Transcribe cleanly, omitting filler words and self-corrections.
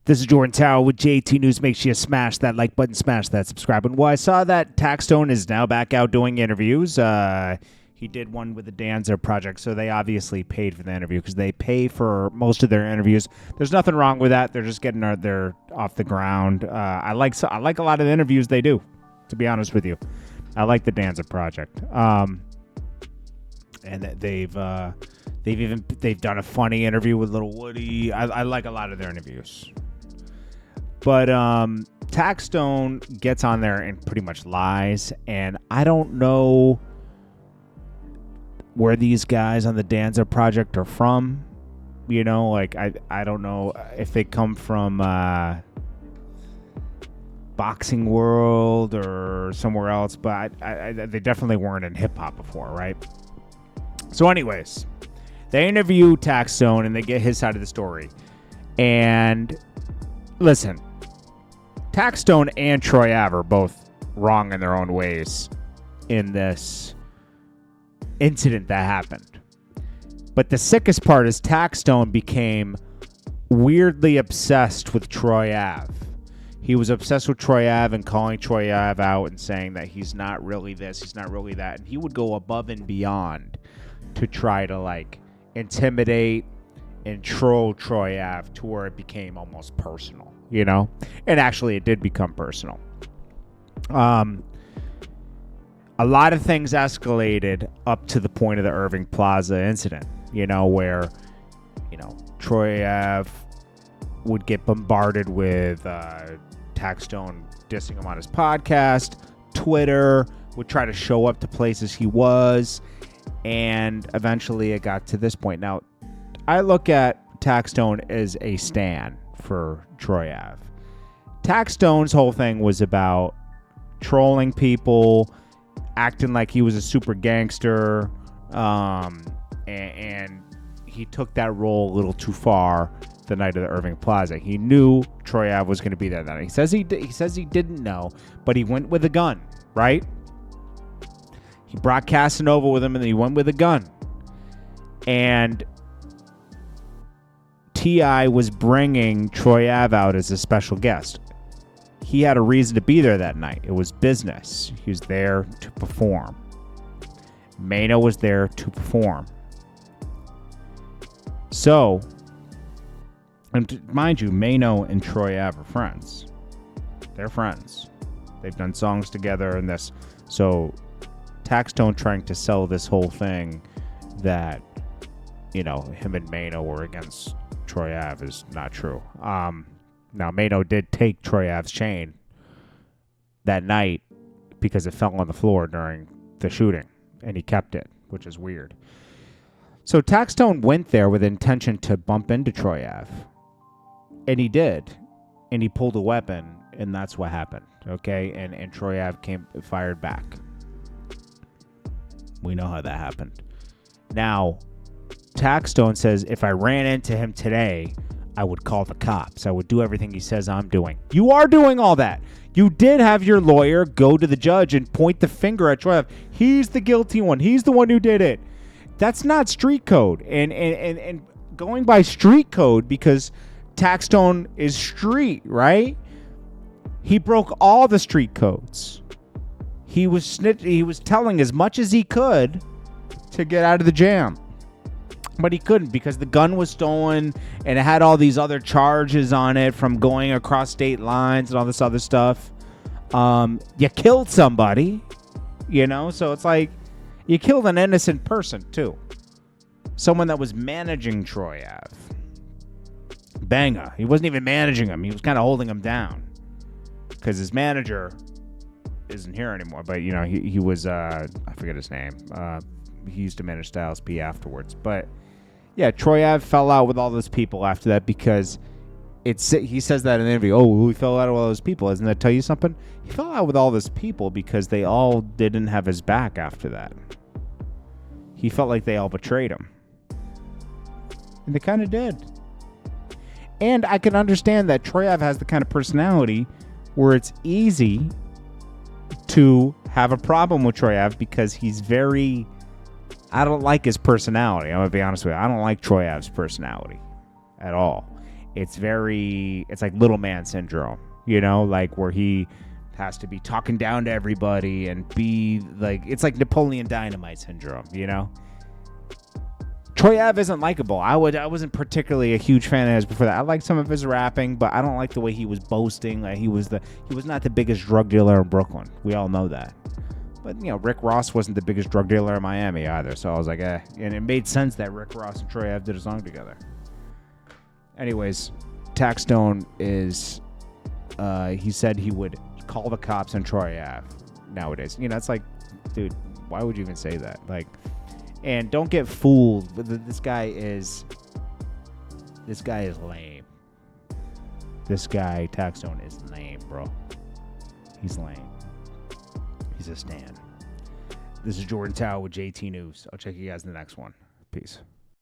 This is Jordan Tower with JT News. Make sure you smash that like button, smash that subscribe button. Well, I saw that Taxstone is now back out doing interviews. He did one with the Danza project, so they obviously paid for the interview because they pay for most of their interviews. There's nothing wrong with that. They're just getting their off the ground. I like a lot of the interviews they do, to be honest with you. I like the Danza project. And they've done a funny interview with Little Woody. I like a lot of their interviews. But Taxstone gets on there and pretty much lies, and I don't know where these guys on the Danza project are from. You know, like I don't know if they come from boxing world or somewhere else, but they definitely weren't in hip hop before, right? So anyways, they interview Taxstone and they get his side of the story. And listen, Taxstone and Troy Ave are both wrong in their own ways in this incident that happened. But the sickest part is Taxstone became weirdly obsessed with Troy Ave. He was obsessed with Troy Ave and calling Troy Ave out and saying that he's not really this, he's not really that. And he would go above and beyond to try to like intimidate and troll Troy Ave to where it became almost personal, you know? And actually it did become personal. A lot of things escalated up to the point of the Irving Plaza incident, you know, where, you know, Troy Ave would get bombarded with Taxstone dissing him on his podcast. Twitter would try to show up to places he was. And eventually it got to this point. Now, I look at Taxstone as a stan for Troy Ave. Taxstone's whole thing was about trolling people, acting like he was a super gangster, and he took that role a little too far the night of the Irving Plaza. He knew Troy Ave was going to be there that night. He says he didn't know, but he went with a gun, right? He brought Casanova with him, and then he went with a gun. And T.I. was bringing Troy Ave out as a special guest. He had a reason to be there that night. It was business. He was there to perform. Mano was there to perform. So, and mind you, Mano and Troy Ave are friends. They're friends. They've done songs together and this. So, Taxstone trying to sell this whole thing that, you know, him and Mano were against Troy Ave is not true. Now, Mano did take Troy Ave's chain that night because it fell on the floor during the shooting, and he kept it, which is weird. So Taxstone went there with intention to bump into Troy Ave, and he did, and he pulled a weapon, and that's what happened, okay? And Troy Ave fired back. We know how that happened. Now, Taxstone says, if I ran into him today, I would call the cops. I would do everything he says I'm doing. You are doing all that. You did have your lawyer go to the judge and point the finger at Troy Ave. He's the guilty one. He's the one who did it. That's not street code. And going by street code, because Taxstone is street, right? He broke all the street codes. He was telling as much as he could to get out of the jam. But he couldn't because the gun was stolen and it had all these other charges on it from going across state lines and all this other stuff. You killed somebody, you know? So it's like you killed an innocent person too. Someone that was managing Troy Ave. Banga. He wasn't even managing him. He was kind of holding him down because his manager isn't here anymore. But, you know, he was, I forget his name. He used to manage Styles P afterwards. But yeah, Troy Ave fell out with all those people after that because he says that in the interview. Oh, we fell out with all those people. Doesn't that tell you something? He fell out with all those people because they all didn't have his back after that. He felt like they all betrayed him. And they kind of did. And I can understand that Troy Ave has the kind of personality where it's easy to have a problem with Troy Ave because he's very... I don't like his personality. I'm going to be honest with you. I don't like Troy Ave's personality at all. it's like little man syndrome, you know, like where he has to be talking down to everybody and be like, it's like Napoleon Dynamite syndrome, you know. Troy Ave isn't likable. I wasn't particularly a huge fan of his before that. I liked some of his rapping, but I don't like the way he was boasting. Like he was not the biggest drug dealer in Brooklyn. We all know that. But you know, Rick Ross wasn't the biggest drug dealer in Miami either. So I was like, and it made sense that Rick Ross and Troy Ave did a song together. Anyways, Taxstone is, he said he would call the cops on Troy Ave nowadays. You know, it's like, dude, why would you even say that? Like, and don't get fooled. This guy is lame. This guy, Taxstone, is lame, bro. He's lame. He's a stan. This is Jordan Tower with JT News. I'll check you guys in the next one. Peace.